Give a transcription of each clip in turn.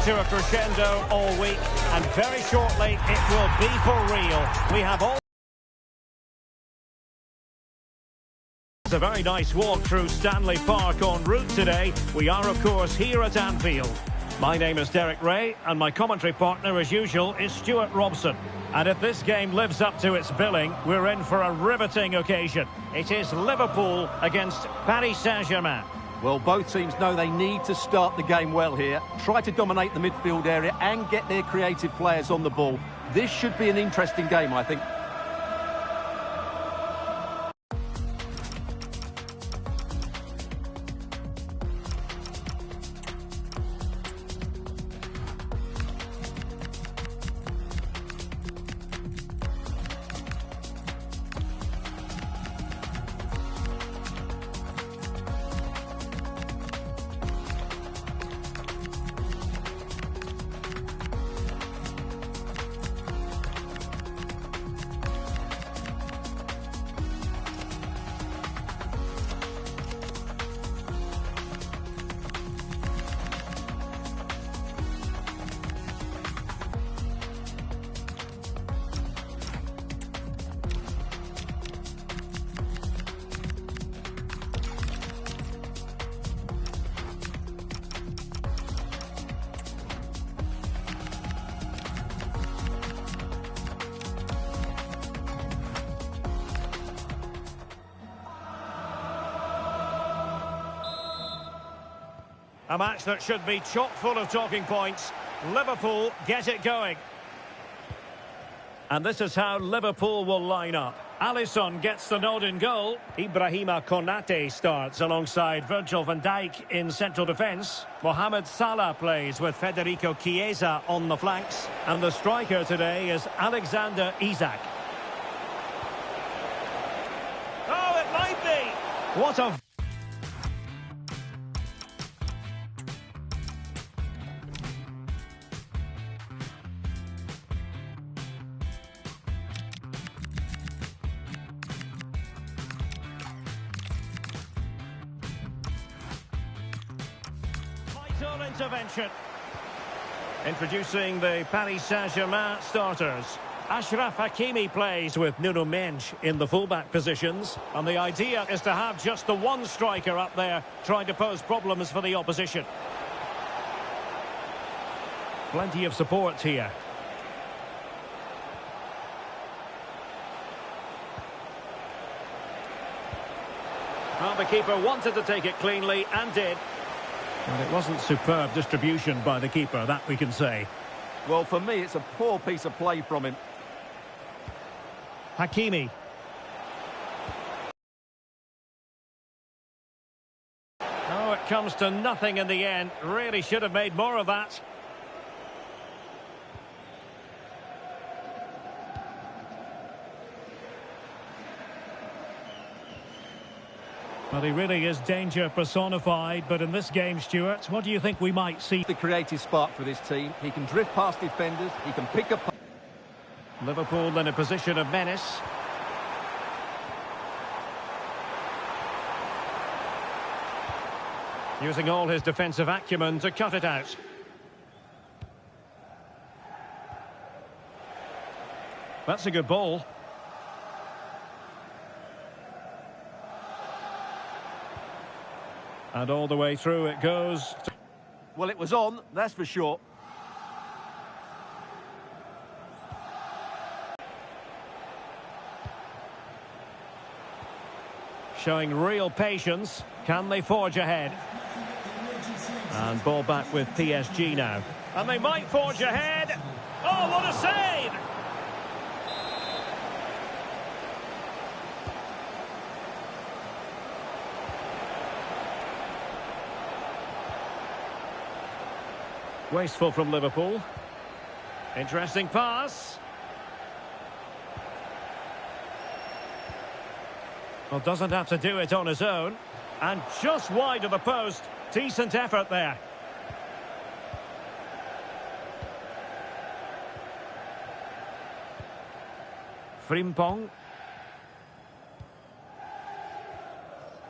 to a crescendo all week, and very shortly it will be for real. We have all... It's a very nice walk through Stanley Park en route today. We are, of course, here at Anfield. My name is Derek Ray, and my commentary partner, as usual, is Stuart Robson. And if this game lives up to its billing, we're in for a riveting occasion. It is Liverpool against Paris Saint-Germain. Well, both teams know they need to start the game well here, try to dominate the midfield area and get their creative players on the ball. This should be an interesting game, I think. A match that should be chock full of talking points. Liverpool get it going. And this is how Liverpool will line up. Alisson gets the nod in goal. Ibrahima Konate starts alongside Virgil van Dijk in central defence. Mohamed Salah plays with Federico Chiesa on the flanks. And the striker today is Alexander Isak. Oh, it might be! What a... intervention. Introducing the Paris Saint-Germain starters. Achraf Hakimi plays with Nuno Mendes in the fullback positions, and the idea is to have just the one striker up there trying to pose problems for the opposition. Plenty of support here. Well, the keeper wanted to take it cleanly and did. But it wasn't superb distribution by the keeper, that we can say. Well, for me, it's a poor piece of play from him. Hakimi. Oh, it comes to nothing in the end. Really should have made more of that. Well, he really is danger personified, but in this game, Stuart, what do you think we might see? The creative spark for this team. He can drift past defenders, he can pick up... Liverpool in a position of menace. Using all his defensive acumen to cut it out. That's a good ball. And all the way through it goes. Well, it was on, that's for sure. Showing real patience. Can they forge ahead? And ball back with PSG now. And they might forge ahead. Oh, what a save! Wasteful from Liverpool. Interesting pass. Well, doesn't have to do it on his own. And just wide of the post. Decent effort there. Frimpong.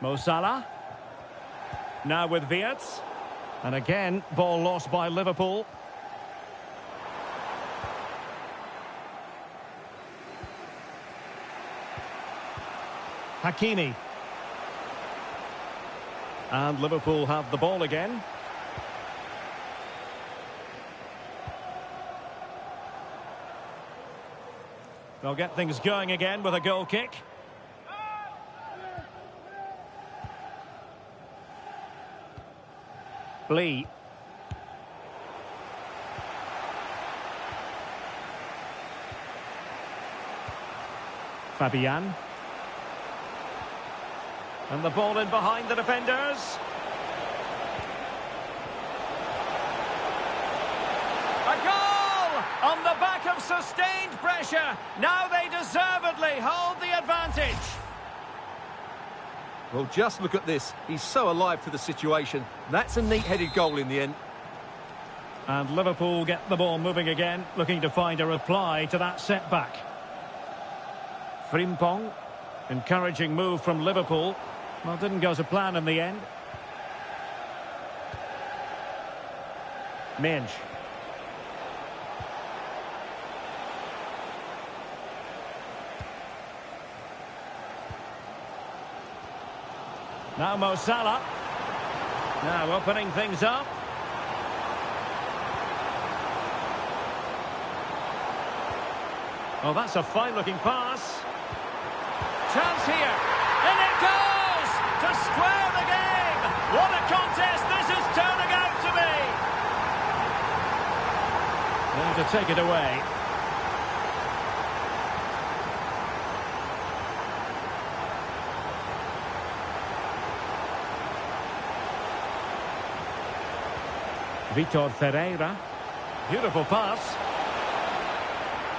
Mo Salah. Now with Wirtz. And again, ball lost by Liverpool. Hakimi. And Liverpool have the ball again. They'll get things going again with a goal kick. Lee. Fabian. And the ball in behind the defenders. A goal! On the back of sustained pressure. Now they deservedly hold the advantage. Well, just look at this. He's so alive to the situation. That's a neat-headed goal in the end. And Liverpool get the ball moving again, looking to find a reply to that setback. Frimpong. Encouraging move from Liverpool. Well, didn't go to plan in the end. Minge. Now Mo Salah. Now opening things up. Oh, that's a fine-looking pass. Chance here. In it goes! To square the game! What a contest this is turning out to be! Going to take it away. Vitor Ferreira. Beautiful pass.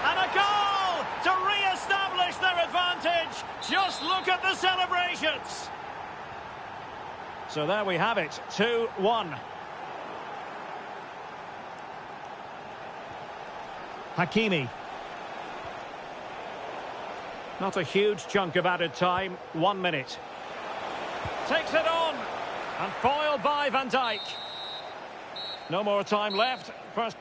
And a goal to re-establish their advantage. Just look at the celebrations. So there we have it, 2-1. Hakimi. Not a huge chunk of added time, 1 minute. Takes it on. And foiled by Van Dijk. No more time left. First.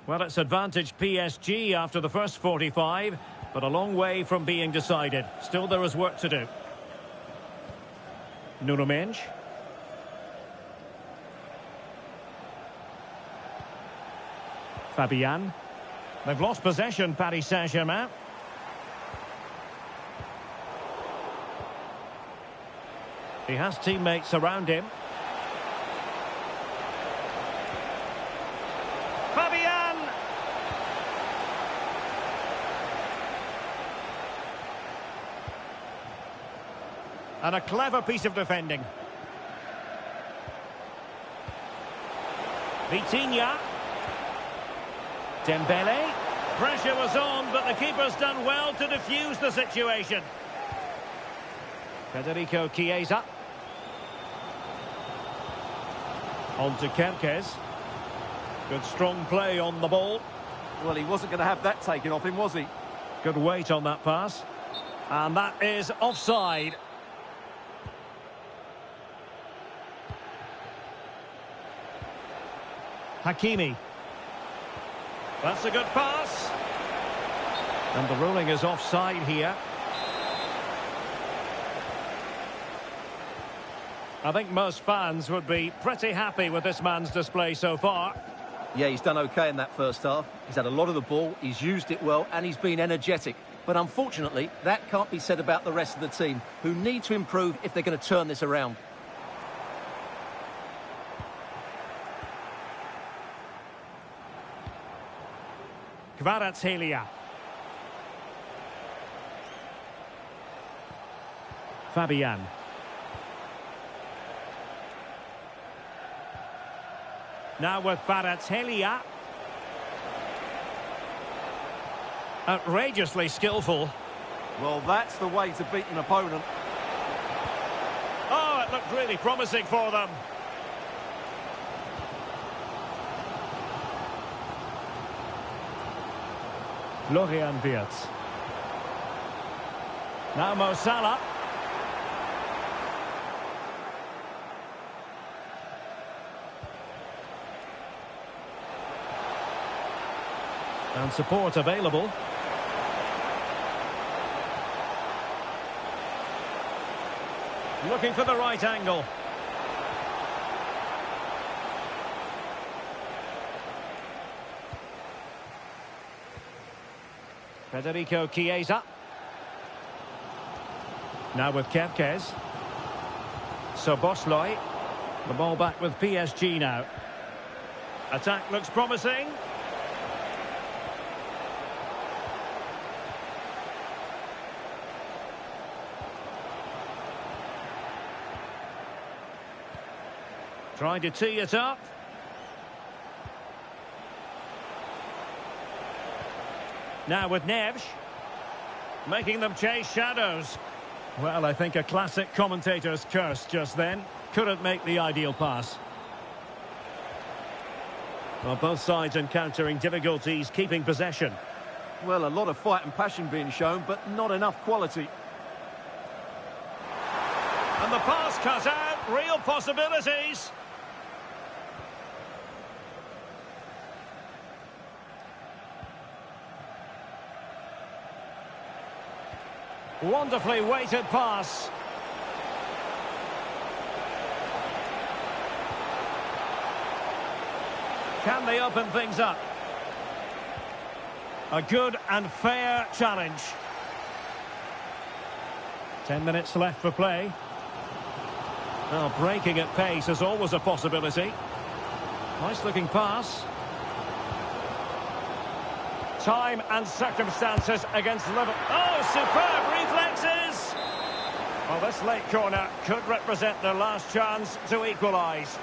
Well, it's advantage PSG after the first 45. But a long way from being decided. Still, there is work to do. Nuno Mendes. Fabian. They've lost possession, Paris Saint-Germain. He has teammates around him. Fabian! And a clever piece of defending. Vitinha. Dembele. Pressure was on, but the keeper's done well to defuse the situation. Federico Chiesa. On to Kerkez. Good strong play on the ball. Well, he wasn't going to have that taken off him, was he? Good weight on that pass. And that is offside. Hakimi. That's a good pass. And the ruling is offside here. I think most fans would be pretty happy with this man's display so far. Yeah, he's done okay in that first half. He's had a lot of the ball, he's used it well, and he's been energetic. But unfortunately, that can't be said about the rest of the team, who need to improve if they're going to turn this around. Kvaratskhelia. Fabian. Now with Kvaratskhelia. Outrageously skillful. Well, that's the way to beat an opponent. Oh, it looked really promising for them. Florian Wirtz. Now Mo Salah. And support available. Looking for the right angle. Federico Chiesa. Now with Kerkez. Szoboszlai. The ball back with PSG now. Attack looks promising. Trying to tee it up. Now with Neves. Making them chase shadows. Well, I think a classic commentator's curse just then. Couldn't make the ideal pass. Well, both sides encountering difficulties keeping possession. Well, a lot of fight and passion being shown, but not enough quality. And the pass cut out. Real possibilities. Wonderfully weighted pass. Can they open things up? A good and fair challenge. 10 minutes left for play. Well, breaking at pace is always a possibility. Nice looking pass. Time and circumstances against Liverpool. Oh, superb reflexes! Well, this late corner could represent their last chance to equalise.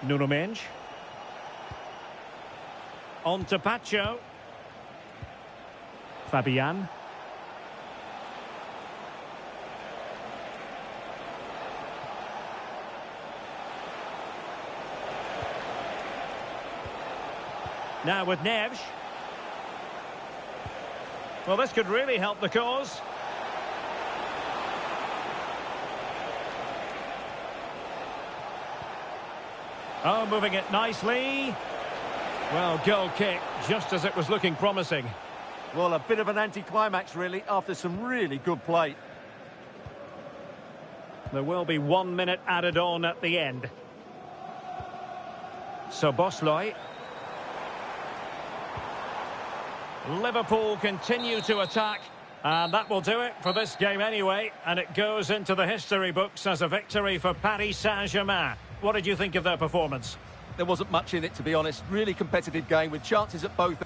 Nuno Mendes. On to Pacho. Fabian. Now with Neves. Well, this could really help the cause. Oh, moving it nicely. Well, goal kick, just as it was looking promising. Well, a bit of an anticlimax, really, after some really good play. There will be 1 minute added on at the end. Szoboszlai. Liverpool continue to attack, and that will do it for this game anyway, and it goes into the history books as a victory for Paris Saint-Germain. What did you think of their performance? There wasn't much in it, to be honest. Really competitive game with chances at both.